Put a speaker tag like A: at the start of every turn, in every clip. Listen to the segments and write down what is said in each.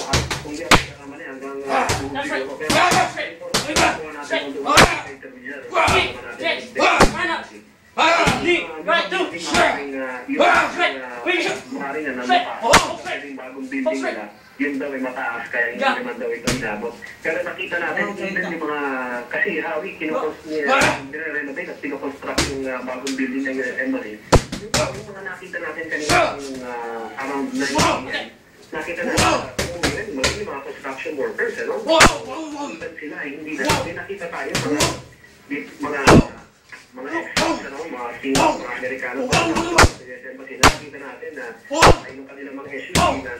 A: At kung di ako naman hanggang siguro. Pero natin kung doon sa intermediary. Maaaring na namupa. Kasi yung bagong building nila, yun daw ay mataas, kaya hindi naman daw ito inabot. Pero nakita natin, even yung mga, kasi Hawi, nire-renovate at pinoconstruct yung bagong building ng US Embassy. Yung mga nakita natin kanina, yung around 9 p.m., nakita natin, yung mga construction workers, even sila, hindi nakita tayo, mga experts, mga senior, mga Amerikano, nakita natin na ay yung kanilang mga SUV na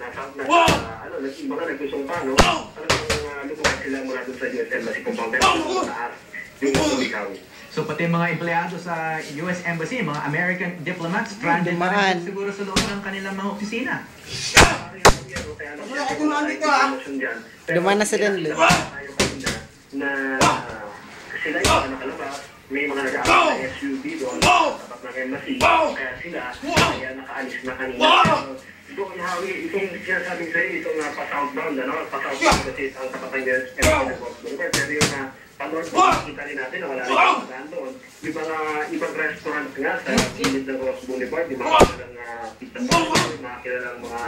A: mga nagusong pa, no? Talagang lumabas sila mula doon sa US Embassy compound sa taas, yung ikaw.
B: So pati mga empleyado sa US Embassy, mga American diplomats, stranded pa rin siguro sa loob ng kanilang mga opisina.
C: Dumaan na sila nila.
A: Na sila yung nakalabas, may mga nag-aaral na SUV doon tapat ng embassy. Kaya sila, kaya nakaalis na kanina. Doon, Hawi, itong sinasabing sa'yo, itong pa-southbound, pa-southbound kasi ang tapat ng embassy ng Boulevard. Pero yung pa-north, nakikita rin natin na wala rin ang daan doon. Yung mga ibang restaurant nga sa gilid ng Ross Boulevard, yung mga kilalang pizza store, mga kilalang mga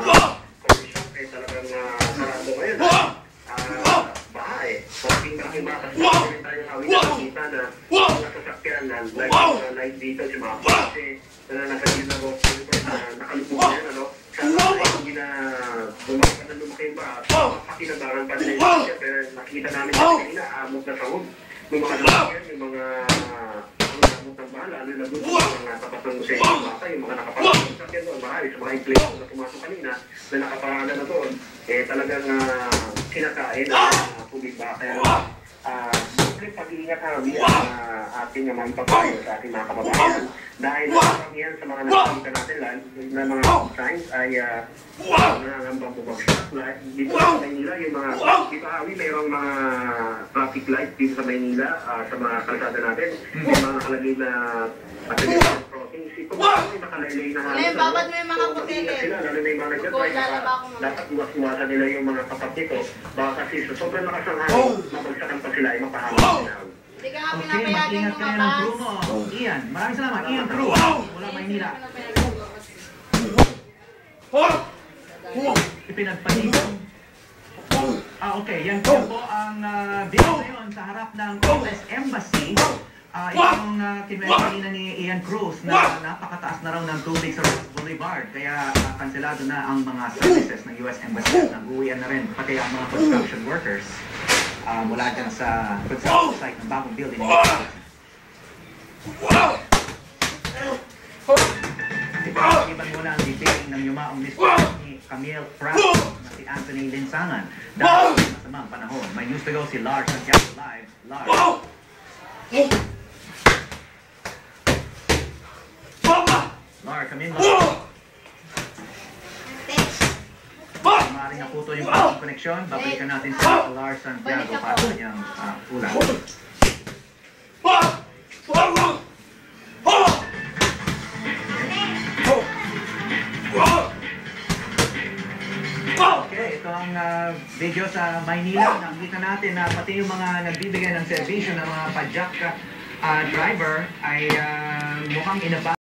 A: coffee shop, ay talagang sarado ngayon. Bahay. Pagking malaking batas na rin tayo Hawi nakikita na mga sasakyan na light dito si mga kasi na nasa gilid ng Ross Boulevard na nakalupog na yan, ano? Sana ay hindi na lumaki na lumaki yung bahay. Pakinabangan pa nila yung siya, pero nakikita namin na kanina, amok na sahod. Yung mga sasakyan, yung mga amok ng bahay, lalo na doon yung mga tapat ng museo ng bata, yung mga nakaparada ng sasakyan doon, marami sa mga employees na pumasok kanina na nakaparada na doon, eh talagang kinakain na tubig ba. Kaya simple pag-iingat Hawi ating mga ipagpayo sa ating mga kababayan. Dahil yan sa mga nakikita natin lang na mga signs ay nangangambang bumagsak. Dito sa Maynila, yung mga dito Hawi, mayroong mga traffic light dito sa Maynila, sa mga kalsada natin. Yung mga nakalagay na pedestrian crossing. Kung may nakalaylay na halos,
D: bakit may mga putili?
A: lalo na yung mga nag-drive, dapat iwas-iwasan nila yung mga tapat nito. Baka kasi sa sobrang lakas ng hangin, mabagsakan pa sila, ay mapahamak sila.
D: Hindi ka nga
B: Okay,
D: pinapayagan
B: mag-ingat
D: yung
B: kayo
D: mga
B: ng crew
D: bus.
B: mo. Ian, maraming salamat. Ian Crew, mula Maynila. Ipinagpalitan. Okay, yan po ang video ngayon sa harap ng US Embassy. Itong kinuwento kanina ni Ian Cruz na napakataas na raw ng tubig sa Ross Boulevard. Kaya kanselado na ang mga services ng US Embassy. Nag-uwian na rin pati ang mga construction workers mula dyan sa construction site ng bagong building. Iban muna ang detailing ng yumaong Mr. Camille Pratt na si Anthony Linsangan. Dahil sa masamang panahon, may news to go si Lars Santiago live. Lars. Lars, come in, Lars. Maaaring naputo yung koneksyon. Babalikan natin sa Lars Santiago para sa kanyang ulan. Okay, ito ang video sa Maynila. Nakikita natin na pati yung mga nagbibigay ng servisyo ng mga pajak driver ay mukhang inaba.